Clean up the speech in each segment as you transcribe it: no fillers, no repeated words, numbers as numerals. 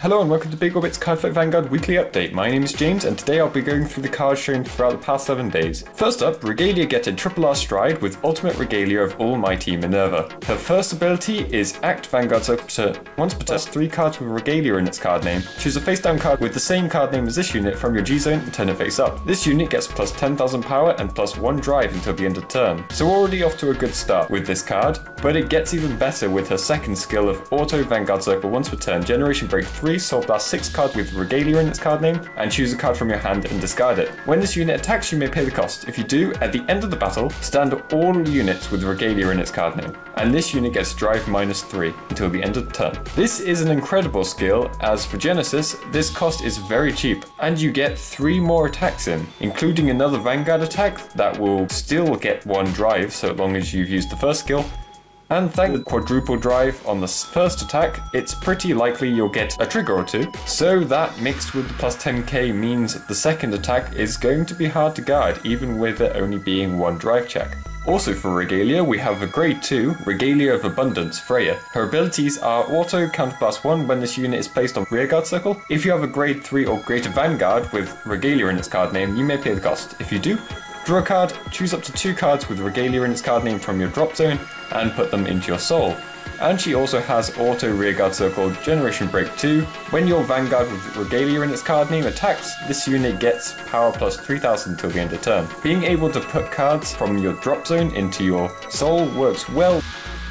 Hello and welcome to Big Orbit's Cardfight Vanguard weekly update. My name is James and today I'll be going through the cards shown throughout the past 7 days. First up, Regalia gets a triple R stride with ultimate Regalia of Almighty Minerva. Her first ability is Act Vanguard Circle to once per test 3 cards with Regalia in its card name. Choose a face down card with the same card name as this unit from your G zone and turn it face up. This unit gets plus 10,000 power and plus 1 drive until the end of turn. So we're already off to a good start with this card, but it gets even better with her second skill of Auto Vanguard Circle once per turn, Generation Break 3, Soul Blast 6 cards with Regalia in its card name, and choose a card from your hand and discard it. When this unit attacks, you may pay the cost. If you do, at the end of the battle, stand all units with Regalia in its card name, and this unit gets drive -3 until the end of the turn. This is an incredible skill, as for Genesis, this cost is very cheap, and you get 3 more attacks in, including another Vanguard attack that will still get 1 drive so long as you've used the first skill. And thanks to the quadruple drive on the first attack, it's pretty likely you'll get a trigger or 2. So that mixed with the plus 10k means the second attack is going to be hard to guard, even with it only being 1 drive check. Also for Regalia, we have a grade 2, Regalia of Abundance, Freya. Her abilities are Auto Counterblast 1 when this unit is placed on Rearguard Circle. If you have a grade 3 or greater Vanguard with Regalia in its card name, you may pay the cost. If you do, draw a card, choose up to 2 cards with Regalia in its card name from your drop zone, and put them into your soul. And she also has Auto Rearguard Circle Generation Break 2. When your Vanguard with Regalia in its card name attacks, this unit gets power plus 3000 until the end of turn. Being able to put cards from your drop zone into your soul works well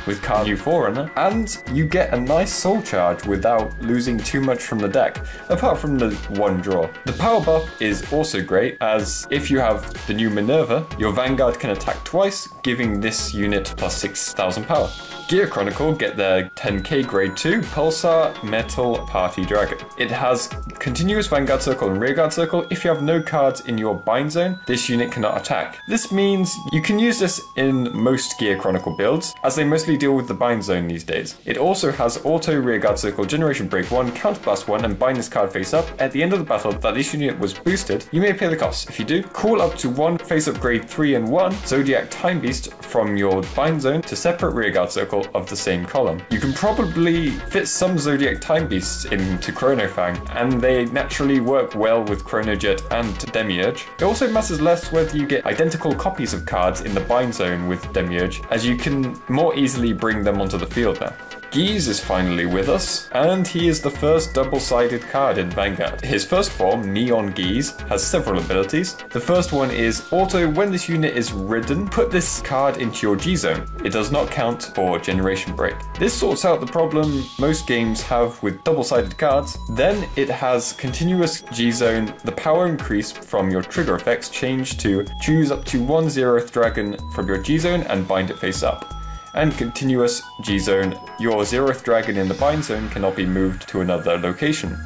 with card new Forerunner, and you get a nice soul charge without losing too much from the deck, apart from the 1 draw. The power buff is also great, as if you have the new Minerva, your Vanguard can attack twice, giving this unit plus 6000 power. Gear Chronicle get their 10k grade 2 Pulsar Metal Party Dragon. It has continuous Vanguard Circle and Rearguard Circle. If you have no cards in your bind zone, this unit cannot attack. This means you can use this in most Gear Chronicle builds, as they mostly deal with the bind zone these days. It also has Auto Rearguard Circle Generation Break 1, Counterblast 1, and bind this card face up. At the end of the battle that this unit was boosted, you may pay the cost. If you do, call up to 1 face up grade 3 and 1 Zodiac Time Beast from your bind zone to separate Rearguard Circle of the same column. You can probably fit some Zodiac Time Beasts into Chronofang, and they naturally work well with Chronojet and Demiurge. It also matters less whether you get identical copies of cards in the bind zone with Demiurge, as you can more easily bring them onto the field now. Gyze is finally with us, and he is the first double-sided card in Vanguard. His first form, Neon Gyze, has several abilities. The first one is Auto, when this unit is ridden, put this card into your G zone. It does not count for Generation Break. This sorts out the problem most games have with double-sided cards. Then it has continuous G zone, the power increase from your trigger effects change to choose up to 1 0th dragon from your G zone and bind it face up. And continuous G zone, your 0th dragon in the bind zone cannot be moved to another location.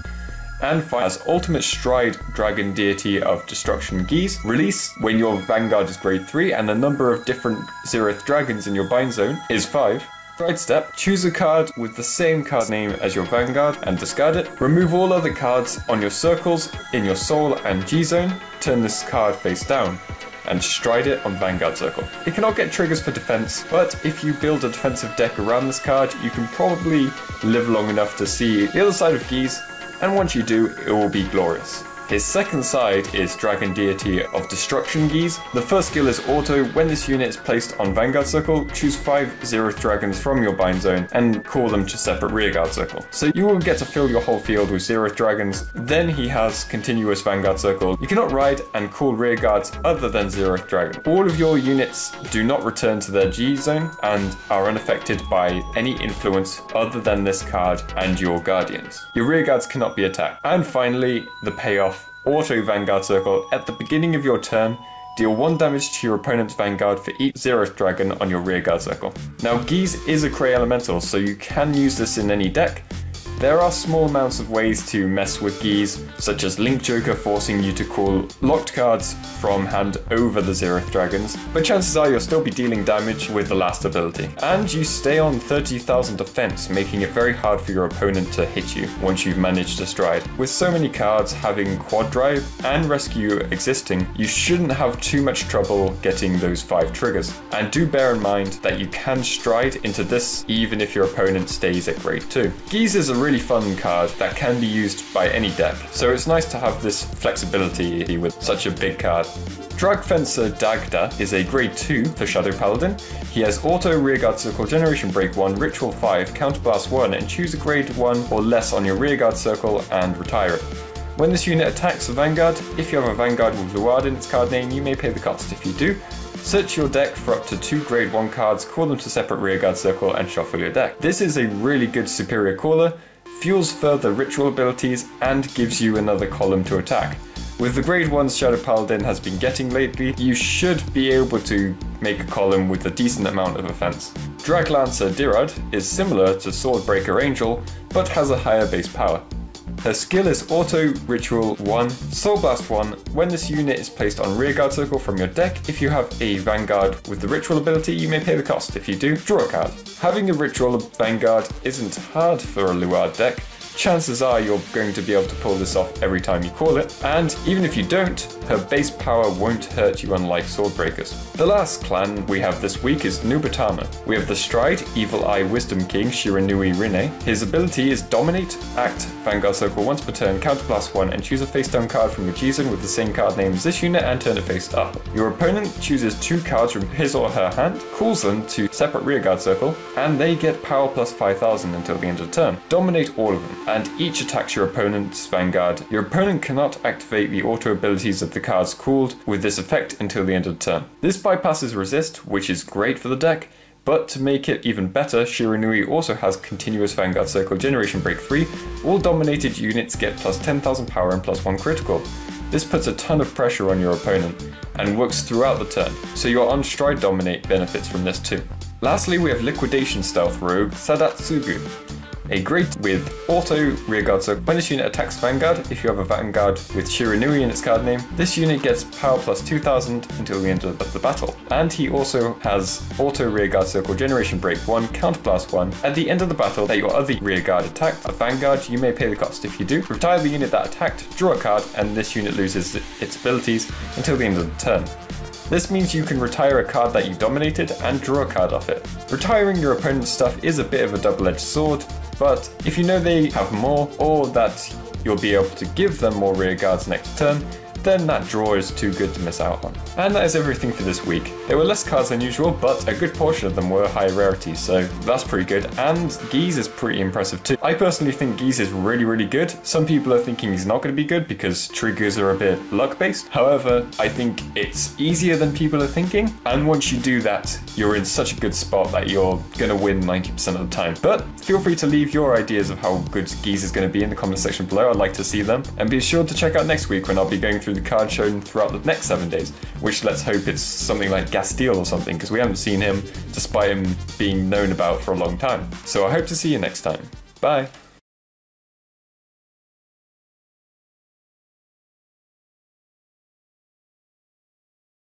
And finally, has Ultimate Stride Dragon Deity of Destruction Gyze. Release when your Vanguard is grade 3 and the number of different 0th dragons in your bind zone is 5. Stride step, choose a card with the same card name as your Vanguard and discard it. Remove all other cards on your circles in your soul and G zone. Turn this card face down and stride it on Vanguard Circle. It cannot get triggers for defense, but if you build a defensive deck around this card, you can probably live long enough to see the other side of Gyze, and once you do, it will be glorious. His second side is Dragon Deity of Destruction Gyze. The first skill is Auto. When this unit is placed on Vanguard Circle, choose 5 0th dragons from your bind zone and call them to separate Rearguard Circle. So you will get to fill your whole field with 0th dragons. Then he has continuous Vanguard Circle. You cannot ride and call Rearguards other than 0th dragon. All of your units do not return to their G zone and are unaffected by any influence other than this card and your Guardians. Your Rearguards cannot be attacked. And finally, the payoff. Auto Vanguard Circle. At the beginning of your turn, deal 1 damage to your opponent's Vanguard for each 0th dragon on your Rearguard Circle. Now, Gyze is a Cray Elemental, so you can use this in any deck. There are small amounts of ways to mess with Gyze, such as Link Joker forcing you to call locked cards from hand over the 0th dragons, but chances are you'll still be dealing damage with the last ability. And you stay on 30,000 defense, making it very hard for your opponent to hit you once you've managed to stride. With so many cards having quad drive and rescue existing, you shouldn't have too much trouble getting those 5 triggers. And do bear in mind that you can stride into this even if your opponent stays at grade 2. Gyze is a really fun card that can be used by any deck, so it's nice to have this flexibility with such a big card. Dragfencer Dagda is a grade 2 for Shadow Paladin. He has auto Rearguard Circle, Generation Break 1, Ritual 5, Counterblast 1, and choose a grade 1 or less on your Rearguard Circle and retire it. When this unit attacks a Vanguard, if you have a Vanguard with Deraad in its card name, you may pay the cost. If you do, search your deck for up to 2 grade 1 cards, call them to separate Rearguard Circle, and shuffle your deck. This is a really good superior caller, fuels further ritual abilities, and gives you another column to attack. With the grade 1s Shadow Paladin has been getting lately, you should be able to make a column with a decent amount of offense. Draglancer Deraad is similar to Swordbreaker Angel, but has a higher base power. Her skill is Auto Ritual 1, Soul Blast 1. When this unit is placed on Rearguard Circle from your deck, if you have a Vanguard with the Ritual ability, you may pay the cost. If you do, draw a card. Having a Ritual Vanguard isn't hard for a Luard deck. Chances are you're going to be able to pull this off every time you call it, and even if you don't, her base power won't hurt you unlike Swordbreakers. The last clan we have this week is Nubatama. We have the Stride, Evil Eye Wisdom King, Shiranui Rene. His ability is Dominate, act Vanguard Circle once per turn, Counterblast 1, and choose a face down card from your Gyze with the same card name as this unit and turn it face up. Your opponent chooses 2 cards from his or her hand, calls them to separate Rearguard Circle, and they get power plus 5000 until the end of the turn. Dominate all of them, and each attacks your opponent's Vanguard. Your opponent cannot activate the auto abilities of the cards called with this effect until the end of the turn. This bypasses resist, which is great for the deck, but to make it even better, Shiranui also has continuous Vanguard Circle, Generation Break 3. All dominated units get plus 10,000 power and plus 1 critical. This puts a ton of pressure on your opponent and works throughout the turn, so your on-stride dominate benefits from this too. Lastly, we have Liquidation Stealth Rogue Sadatsugu. A grade with auto Rearguard Circle. When this unit attacks Vanguard, if you have a Vanguard with Shiranui in its card name, this unit gets power plus 2000 until the end of the battle. And he also has auto Rearguard Circle, Generation Break 1, Counterblast 1. At the end of the battle that your other Rearguard attacked a Vanguard, you may pay the cost. If you do, retire the unit that attacked, draw a card, and this unit loses its abilities until the end of the turn. This means you can retire a card that you dominated and draw a card off it. Retiring your opponent's stuff is a bit of a double-edged sword, but if you know they have more, or that you'll be able to give them more rear guards next turn, then that draw is too good to miss out on. And that is everything for this week. There were less cards than usual, but a good portion of them were high rarity, so that's pretty good. And Gyze is pretty impressive too. I personally think Gyze is really good. Some people are thinking he's not going to be good because triggers are a bit luck based. However, I think it's easier than people are thinking. And once you do that, you're in such a good spot that you're going to win 90% of the time. But feel free to leave your ideas of how good Gyze is going to be in the comment section below. I'd like to see them. And be sure to check out next week when I'll be going through the card shown throughout the next 7 days, which let's hope it's something like Gastile or something, because we haven't seen him despite him being known about for a long time. So I hope to see you next time. Bye!